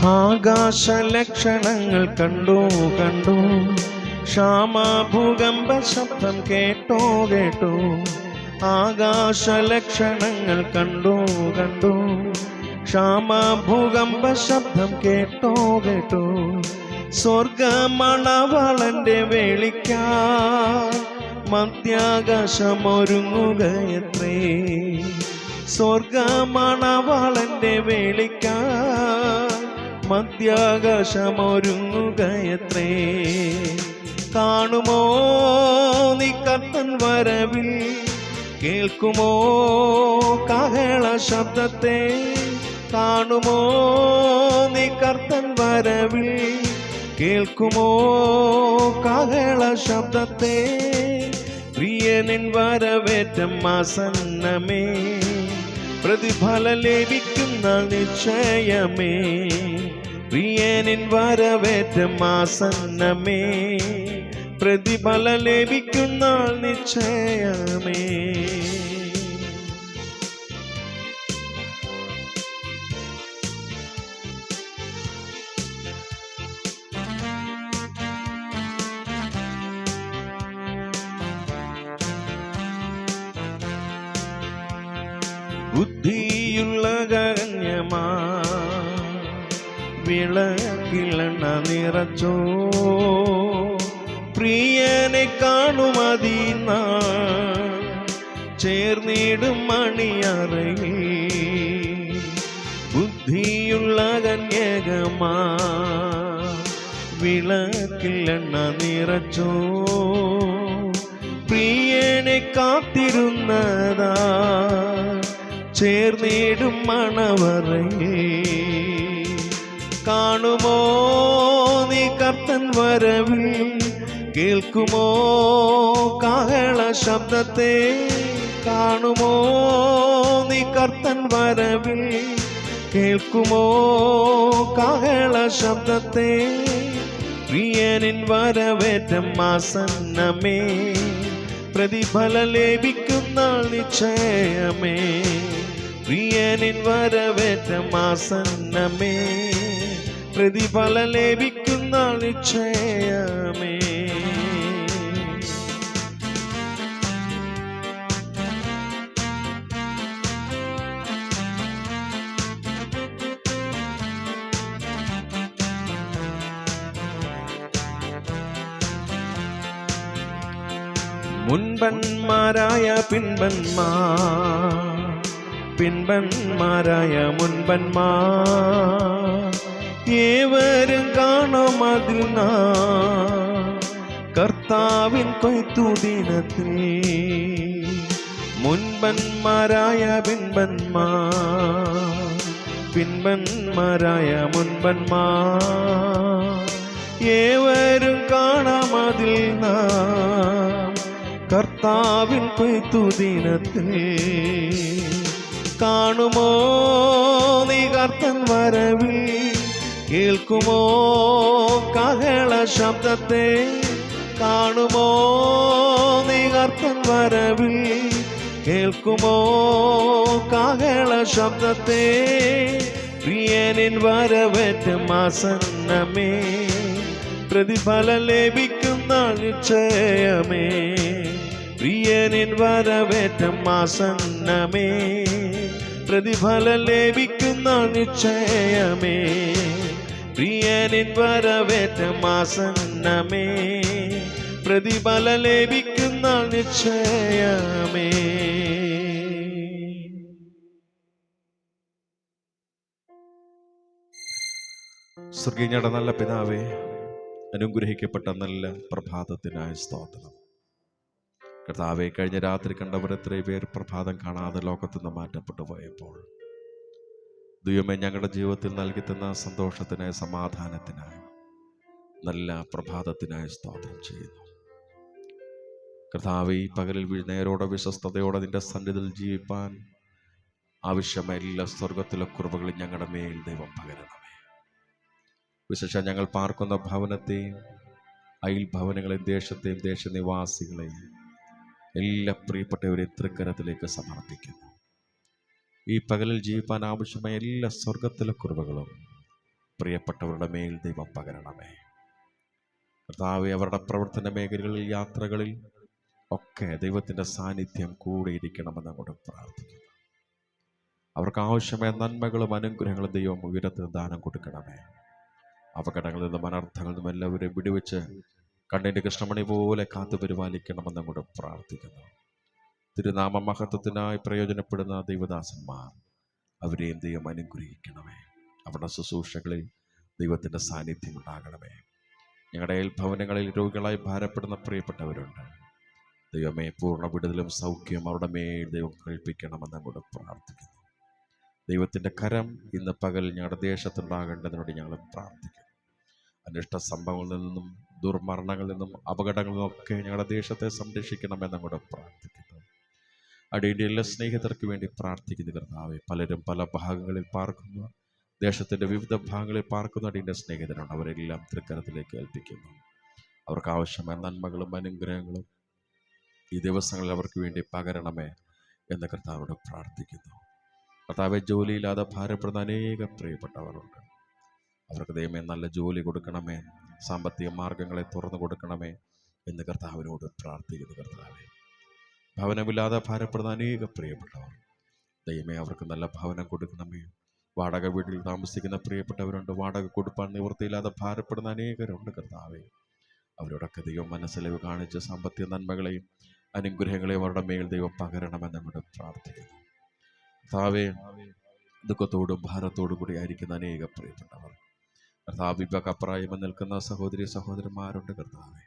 ആകാശലക്ഷണങ്ങൾ കണ്ടു കണ്ടു, ക്ഷാമഭൂകമ്പ ശബ്ദം കേട്ടോ കേട്ടോ. ആകാശലക്ഷണങ്ങൾ കണ്ടു കണ്ടു, ക്ഷാമഭൂകമ്പ ശബ്ദം കേട്ടോ കേട്ടോ. സ്വർഗമണവാളന്റെ വേളിക്കാൻ മധ്യാകാശമൊരുങ്ങുകയത്രേ. സ്വർഗമണവാളന്റെ വേളിക്കാൻ മധ്യാകാശമൊരുങ്ങുകയത്രേ. കാണുമോ നീ കർത്തൻ വരവിൽ, കേൾക്കുമോ കാഹള ശബ്ദത്തെ. കാണുമോ നീ കർത്തൻ വരവിൽ, കേൾക്കുമോ കാഹള ശബ്ദത്തെ. പ്രിയനിൻ വരവേറ്റം ആസന്നമേ, പ്രതിഫലം ലഭിക്കുന്ന നിശ്ചയമേ. പ്രിയനിൻ വരവേറ്റം ആസന്നമേ, പ്രതിഫലം ലഭിക്കുന്ന നിശ്ചയമേ. ബുദ്ധിയുള്ള കന്യമാ വിളക്കിലെണ്ണ നിറച്ചോ, പ്രിയനെ കാണുമതീന ചേർന്നിടും മണിയറയിൽ. ബുദ്ധിയുള്ള കന്യകമാ വിളക്കിലെണ്ണ നിറച്ചോ, പ്രിയനെ കാത്തിരുന്നതാ ചേർന്നിടും മണവറയിൽ. കാണുമോ നീ കർത്തൻ വരവിൽ, കേൾക്കുമോ കാഹള ശബ്ദത്തെ. കാണുമോ നീ കർത്തൻ വരവിൽ, കേൾക്കുമോ കാഹള ശബ്ദത്തെ. പ്രിയനിൻ വരവേറ്റം ആസന്നമേ, പ്രതിഫലം ലഭിക്കുന്ന നിശ്ചയമേ. പ്രിയനിൻ വരവേറ്റം ആസന്നമേ, പ്രതിഫലം ലഭിക്കുന്ന നിശ്ചയമേ. മുൻപന്മാരായ പിൻപന്മാർ, പിൻപന്മാരായ മുൻപന്മാർ, ഏവരും കാണും അതിൽ കർത്താവിൻ കൊയ്ത്തുദിനത്തിൽ. മുൻപന്മാരായ പിൻപന്മാർ, പിൻപന്മാരായ മുൻപന്മാർ, ഏവരും കാണാം അതിൽ കർത്താവിൻ കൊയ്ത്തുദിനത്തിൽ. കാണുമോ നീ കർത്തൻ വരവിൽ, കേൾക്കുമോ കാഹള ശബ്ദത്തെ. കാണുമോ നീ കർത്തൻ വരവിൽ, കേൾക്കുമോ കാഹള ശബ്ദത്തെ. പ്രിയനിൻ വരവേറ്റം ആസന്നമേ, പ്രതിഫലം ലഭിക്കുന്ന നിശ്ചയമേ. പ്രിയനിൻ വരവേറ്റം ആസന്നമേ, പ്രതിഫലം ലഭിക്കുന്ന നിശ്ചയമേ. പ്രിയനിൻ വരവേറ്റം ആസന്നമേ, പ്രതിഫലം ലഭിക്കുന്ന നിശ്ചയമേ. സ്വർഗീയയുടെ നല്ല പിതാവേ, അനുഗ്രഹിക്കപ്പെട്ട നല്ല പ്രഭാതത്തിനായി സ്തോത്രം. കർത്താവേ, കഴിഞ്ഞ രാത്രി കണ്ടവർ എത്രയും പേർ പ്രഭാതം കാണാതെ ലോകത്തു നിന്ന് മാറ്റപ്പെട്ടു പോയപ്പോൾ ദൈവമേ, ഞങ്ങളുടെ ജീവിതത്തിൽ നൽകി തന്ന സന്തോഷത്തിനായി, സമാധാനത്തിനായി, നല്ല പ്രഭാതത്തിനായി സ്തോത്രം ചെയ്യുന്നു. കർത്താവേ, ഈ പകലിൽ നേരോടെ വിശ്വസ്തയോടെ നിന്റെ സന്നിധിയിൽ ജീവിപ്പാൻ ആവശ്യമായ എല്ലാ സ്വർഗത്തിലെ കുറവുകളും ഞങ്ങളുടെ മേൽ ദൈവം പകരണമേ. വിശേഷം ഞങ്ങൾ പാർക്കുന്ന ഭവനത്തെയും അയൽ ഭവനങ്ങളെയും ദേശത്തെയും ദേശനിവാസികളെയും എല്ലാ പ്രിയപ്പെട്ടവരെ തൃക്കരത്തിലേക്ക് സമർപ്പിക്കുന്നു. ഈ പകലിൽ ജീവിപ്പാൻ ആവശ്യമായ എല്ലാ സ്വർഗത്തിലെ കുറവുകളും പ്രിയപ്പെട്ടവരുടെ മേൽ ദൈവം പകരണമേ. കർത്താവെ, അവരുടെ പ്രവർത്തന മേഖലകളിൽ, യാത്രകളിൽ ഒക്കെ ദൈവത്തിൻ്റെ സാന്നിധ്യം കൂടെ ഇരിക്കണമെന്ന് അങ്ങോട്ട് പ്രാർത്ഥിക്കുന്നു. അവർക്ക് ആവശ്യമായ നന്മകളും അനുഗ്രഹങ്ങളും ദൈവം ഉയരത്തിന് ദാനം കൊടുക്കണമേ. അപകടങ്ങളിൽ നിന്നും അനർത്ഥങ്ങളിൽ നിന്നും എല്ലാവരെയും വിടുവിച്ച് കണ്ണിൻ്റെ കൃഷ്ണമണി പോലെ കാത്തു പരിപാലിക്കണമെന്ന് അങ്ങോട്ട് പ്രാർത്ഥിക്കുന്നു. തിരുനാമ മഹത്വത്തിനായി പ്രയോജനപ്പെടുന്ന ദൈവദാസന്മാർ, അവരെയും ദൈവം അനുഗ്രഹിക്കണമേ. അവരുടെ ശുശ്രൂഷകളിൽ ദൈവത്തിൻ്റെ സാന്നിധ്യം ഉണ്ടാകണമേ. ഞങ്ങളുടെ ഭവനങ്ങളിൽ രോഗികളായി ഭാരപ്പെടുന്ന പ്രിയപ്പെട്ടവരുണ്ട്. ദൈവമേ, പൂർണ്ണ വിടുതലും സൗഖ്യവും അവരുടെ മേൽ ദൈവം കേൾപ്പിക്കണമെന്ന് അങ്ങോട്ട് പ്രാർത്ഥിക്കുന്നു. ദൈവത്തിൻ്റെ കരം ഇന്ന് പകൽ ഞങ്ങളുടെ ദേശത്തുണ്ടാകേണ്ടതിനോട് ഞങ്ങൾ പ്രാർത്ഥിക്കുന്നു. അനിഷ്ട സംഭവങ്ങളിൽ നിന്നും, ദുർമരണങ്ങളിൽ നിന്നും, അപകടങ്ങളിൽ നിന്നൊക്കെ ഞങ്ങളുടെ ദേശത്തെ സംരക്ഷിക്കണമെന്ന് അങ്ങോട്ട് പ്രാർത്ഥിക്കുന്നു. അടിയൻ്റെ എല്ലാ സ്നേഹിതർക്ക് വേണ്ടി പ്രാർത്ഥിക്കുന്നു കർത്താവേ. പലരും പല ഭാഗങ്ങളിൽ പാർക്കുന്നു, ദേശത്തിൻ്റെ വിവിധ ഭാഗങ്ങളിൽ പാർക്കുന്ന അടിയൻ്റെ സ്നേഹിതരുണ്ട്. അവരെല്ലാം തൃക്കരത്തിലേക്ക് ഏൽപ്പിക്കുന്നു. അവർക്ക് ആവശ്യമായ നന്മകളും അനുഗ്രഹങ്ങളും ഈ ദിവസങ്ങളിൽ അവർക്ക് വേണ്ടി പകരണമേ എന്ന് കർത്താവോട് പ്രാർത്ഥിക്കുന്നു. കർത്താവെ, ജോലിയില്ലാതെ ഭാരപ്പെടുന്ന അനേകം പ്രിയപ്പെട്ടവരുണ്ട്. അവർക്ക് ദൈവമേ നല്ല ജോലി കൊടുക്കണമേ, സാമ്പത്തിക മാർഗങ്ങളെ തുറന്നു കൊടുക്കണമേ എന്ന് കർത്താവിനോട് പ്രാർത്ഥിക്കുന്നു. കർത്താവെ, ഭവനമില്ലാതെ ഭാരപ്പെടുന്ന അനേകം പ്രിയപ്പെട്ടവർ, ദൈവമേ അവർക്ക് നല്ല ഭവനം കൊടുക്കണമേ. വാടക വീട്ടിൽ താമസിക്കുന്ന പ്രിയപ്പെട്ടവരുണ്ട്. വാടക കൊടുപ്പാൻ നിവൃത്തിയില്ലാതെ ഭാരപ്പെടുന്ന അനേകരുണ്ട്. കർത്താവെ, അവരോടൊക്കെ ദൈവം മനസ്സിലവ് കാണിച്ച് സാമ്പത്തിക നന്മകളെയും അനുഗ്രഹങ്ങളെയും അവരുടെ മേൽ ദൈവം പകരണമെന്ന് അങ്ങോട്ട് പ്രാർത്ഥിക്കുന്നു. കർത്താവെ, ദുഃഖത്തോടും ഭാരത്തോടും കൂടി ആയിരിക്കുന്ന അനേക പ്രിയപ്പെട്ടവർ, കർത്താവ് വിവേകപ്രായം നിൽക്കുന്ന സഹോദരി സഹോദരന്മാരുണ്ട്. കർത്താവെ,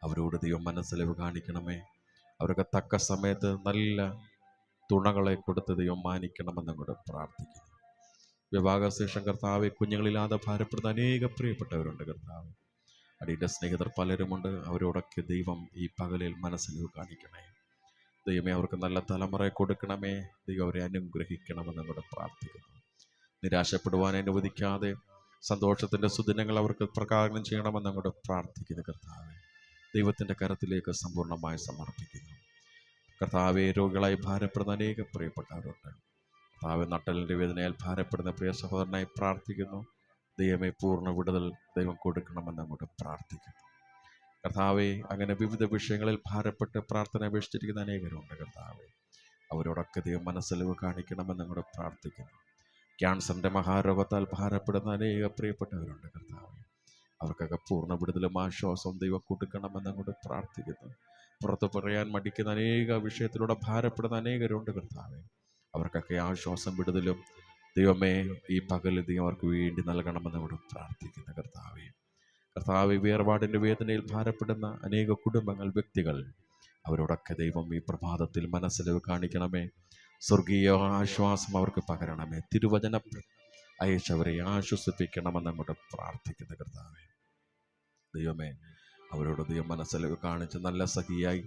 അവരോട് ദൈവം മനസ്സിലവ് കാണിക്കണമേ. അവർക്ക് തക്ക സമയത്ത് നല്ല തുണകളെ കൊടുത്ത് ദൈവം മാനിക്കണമെന്ന് അങ്ങോട്ട് പ്രാർത്ഥിക്കുന്നു. വിവാഹശേഷം കർത്താവെ, കുഞ്ഞുങ്ങളില്ലാതെ ഭാരപ്പെടുന്ന അനേക പ്രിയപ്പെട്ടവരുണ്ട്. കർത്താവ്, അടിയുടെ സ്നേഹിതർ പലരുമുണ്ട്. അവരോടൊക്കെ ദൈവം ഈ പകലിൽ മനസ്സിലവ് കാണിക്കണേ. ദൈവമേ, അവർക്ക് നല്ല തലമുറയെ കൊടുക്കണമേ. ദൈവം അവരെ അനുഗ്രഹിക്കണമെന്ന് അങ്ങോട്ട് പ്രാർത്ഥിക്കുന്നു. നിരാശപ്പെടുവാൻ അനുവദിക്കാതെ സന്തോഷത്തിൻ്റെ സുദിനങ്ങൾ അവർക്ക് പ്രകാശനം ചെയ്യണമെന്ന് അങ്ങോട്ട് പ്രാർത്ഥിക്കുന്നു. കർത്താവെ, ദൈവത്തിൻ്റെ കരത്തിലേക്ക് സമ്പൂർണ്ണമായി സമർപ്പിക്കുന്നു. കർത്താവെ, രോഗികളായി ഭാരപ്പെടുന്ന അനേക പ്രിയപ്പെട്ടവരുണ്ട്. കർത്താവെ, നട്ടലിൻ്റെ വേദനയാൽ ഭാരപ്പെടുന്ന പ്രിയ സഹോദരനായി പ്രാർത്ഥിക്കുന്നു. ദൈവമേ, പൂർണ്ണ വിടുതൽ ദൈവം കൊടുക്കണമെന്ന് അങ്ങോട്ട് പ്രാർത്ഥിക്കുന്നു. കർത്താവെ, അങ്ങനെ വിവിധ വിഷയങ്ങളിൽ ഭാരപ്പെട്ട് പ്രാർത്ഥന അപേക്ഷിച്ചിരിക്കുന്ന അനേകരുണ്ട്. കർത്താവെ, അവരോടൊക്കെ ദൈവം മനസ്സിലവ് കാണിക്കണമെന്ന് അങ്ങോട്ട് പ്രാർത്ഥിക്കുന്നു. ക്യാൻസറിൻ്റെ മഹാരോഗത്താൽ ഭാരപ്പെടുന്ന അനേക പ്രിയപ്പെട്ടവരുണ്ട്. കർത്താവെ, അവർക്കൊക്കെ പൂർണ്ണ വിടുതലും ആശ്വാസവും ദൈവം കൊടുക്കണമെന്ന് അങ്ങോട്ട് പ്രാർത്ഥിക്കുന്നു. പുറത്ത് പറയാൻ മടിക്കുന്ന അനേക വിഷയത്തിലൂടെ ഭാരപ്പെടുന്ന അനേകരുണ്ട്. കർത്താവെ, അവർക്കൊക്കെ ആശ്വാസം വിടുതലും ദൈവമേ ഈ പകൽ ദൈവം അവർക്ക് വേണ്ടി നൽകണമെന്ന് അങ്ങോട്ട് പ്രാർത്ഥിക്കുന്നു. കർത്താവെ, വേർപാടിൻ്റെ വേദനയിൽ ഭാരപ്പെടുന്ന അനേക കുടുംബങ്ങൾ, വ്യക്തികൾ, അവരോടൊക്കെ ദൈവം ഈ പ്രഭാതത്തിൽ മനസ്സിലവ് കാണിക്കണമേ. സ്വർഗീയ ആശ്വാസം അവർക്ക് പകരണമേ. തിരുവചന അയച്ചവരെ ആശ്വസിപ്പിക്കണമെന്ന് അങ്ങോട്ട് പ്രാർത്ഥിക്കുന്നു. കർത്താവെ, ദൈവമേ, അവരോട് ദൈവം മനസ്സിലവ് കാണിച്ച് നല്ല സഖിയായി,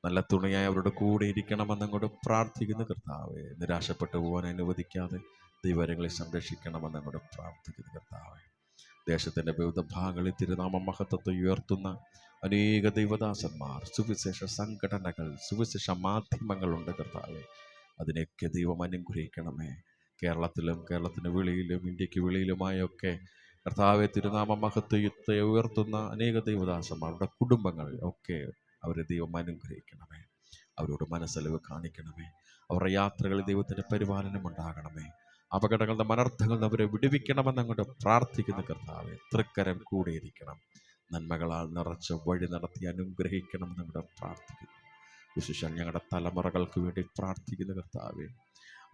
നല്ല തുണയായി അവരുടെ കൂടെ ഇരിക്കണമെന്ന് അങ്ങോട്ട് പ്രാർത്ഥിക്കുന്നു. കർത്താവെ, നിരാശപ്പെട്ടു പോകാൻ അനുവദിക്കാതെ ദൈവങ്ങളെ സംരക്ഷിക്കണമെന്ന് അങ്ങോട്ട് പ്രാർത്ഥിക്കുന്നു. കർത്താവെ, ദേശത്തിൻ്റെ വിവിധ ഭാഗങ്ങളിൽ തിരുനാമ മഹത്വത്തെ ഉയർത്തുന്ന അനേക ദൈവദാസന്മാർ, സുവിശേഷ സംഘടനകൾ, സുവിശേഷ മാധ്യമങ്ങളുണ്ട്. കർത്താവെ, അതിനെയൊക്കെ ദൈവം അനുഗ്രഹിക്കണമേ. കേരളത്തിലും കേരളത്തിന് വെളിയിലും ഇന്ത്യക്ക് വെളിയിലുമായൊക്കെ കർത്താവെ, തിരുനാമ മഹത്വത്തെ ഉയർത്തുന്ന അനേക ദൈവദാസന്മാരുടെ കുടുംബങ്ങൾ ഒക്കെ അവരെ ദൈവം അനുഗ്രഹിക്കണമേ. അവരോട് മനസ്സിലവ് കാണിക്കണമേ. അവരുടെ യാത്രകളിൽ ദൈവത്തിൻ്റെ പരിപാലനം ഉണ്ടാകണമേ. അപകടങ്ങളുടെ അനർത്ഥങ്ങളിൽ അവരെ വിടുവിക്കണമെന്ന് അങ്ങോട്ട് പ്രാർത്ഥിക്കുന്ന കർത്താവെ, തൃക്കരം കൂടിയിരിക്കണം. നന്മകളാൽ നിറച്ച് വഴി നടത്തി അനുഗ്രഹിക്കണമെന്ന് അങ്ങോട്ട് പ്രാർത്ഥിക്കുന്നു. വിശേഷം ഞങ്ങളുടെ തലമുറകൾക്ക് വേണ്ടി പ്രാർത്ഥിക്കുന്ന കർത്താവെ,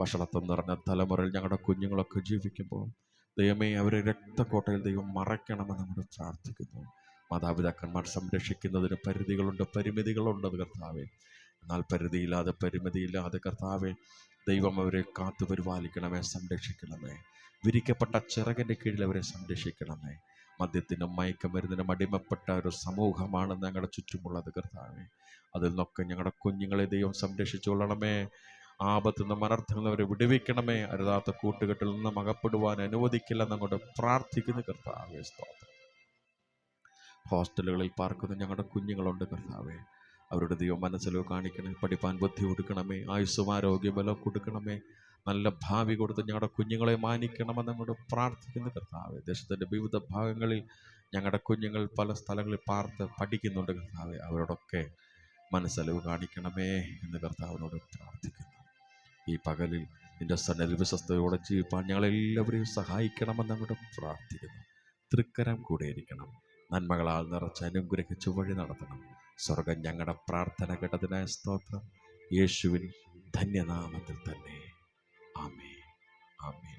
വഷളത്വം നിറഞ്ഞ തലമുറയിൽ ഞങ്ങളുടെ കുഞ്ഞുങ്ങളൊക്കെ ജീവിക്കുമ്പോൾ ദൈവമേ, അവരെ രക്തക്കോട്ടയിൽ ദൈവം മറയ്ക്കണമെന്ന് അങ്ങോട്ട് പ്രാർത്ഥിക്കുന്നു. മാതാപിതാക്കന്മാർ സംരക്ഷിക്കുന്നതിന് പരിധികളുണ്ട്, പരിമിതികളുണ്ട് കർത്താവെ. എന്നാൽ പരിമിതിയില്ലാതെ കർത്താവെ, ദൈവം അവരെ കാത്തു പരിപാലിക്കണമേ, സംരക്ഷിക്കണമേ. വിരിക്കപ്പെട്ട ചിറകിൻ്റെ കീഴിൽ അവരെ സംരക്ഷിക്കണമേ. മദ്യത്തിനും മയക്കുമരുന്നിനും അടിമപ്പെട്ട ഒരു സമൂഹമാണ് ഞങ്ങളുടെ ചുറ്റുമുള്ളത്. കർത്താവെ, അതിൽ നിന്നൊക്കെ ഞങ്ങളുടെ കുഞ്ഞുങ്ങളെ ദൈവം സംരക്ഷിച്ചുകൊള്ളണമേ. ആപത്തു നിന്നും അനർത്ഥങ്ങളിൽ അവരെ വിടുവിക്കണമേ. അരുതാത്ത കൂട്ടുകെട്ടിൽ നിന്നും അകപ്പെടുവാൻ അനുവദിക്കില്ലെന്ന് അങ്ങോട്ട് പ്രാർത്ഥിക്കുന്നു. കർത്താവെ, സ്തോത്രം. ഹോസ്റ്റലുകളിൽ പാർക്കുന്ന ഞങ്ങളുടെ കുഞ്ഞുങ്ങളുണ്ട്. കർത്താവെ, അവരുടെ ദൈവം മനസ്സിലോ കാണിക്കണേ, പഠിപ്പാൻ ബുദ്ധി കൊടുക്കണമേ, ആയുസ്സും ആരോഗ്യബലം കൊടുക്കണമേ, നല്ല ഭാവി കൊടുത്ത് ഞങ്ങളുടെ കുഞ്ഞുങ്ങളെ മാനിക്കണമെന്ന് ഞങ്ങളോട് പ്രാർത്ഥിക്കുന്ന കർത്താവേ. ദേശത്തിൻ്റെ വിവിധ ഭാഗങ്ങളിൽ ഞങ്ങളുടെ കുഞ്ഞുങ്ങൾ പല സ്ഥലങ്ങളിൽ പാർത്ത് പഠിക്കുന്നുണ്ട് കർത്താവേ. അവരോടൊക്കെ മനസ്സലിവ് കാണിക്കണമേ എന്ന് കർത്താവിനോട് പ്രാർത്ഥിക്കുന്നു. ഈ പകലിൽ നിന്റെ സന്നിധിയിൽ വിശ്വസ്തയോടെ ജീവിപ്പാൻ ഞങ്ങളെല്ലാവരെയും സഹായിക്കണമെന്ന് അങ്ങോട്ട് പ്രാർത്ഥിക്കുന്നു. തൃക്കരം കൂടെ ഇരിക്കണം, നന്മകളാൽ നിറച്ച് അനുഗ്രഹിച്ച് വഴി നടത്തണം. സ്വർഗം ഞങ്ങളുടെ പ്രാർത്ഥന കേട്ടതിനായ സ്തോത്രം. യേശുവിൻ ധന്യനാമത്തിൽ തന്നെ. ആമേൻ, ആമേൻ.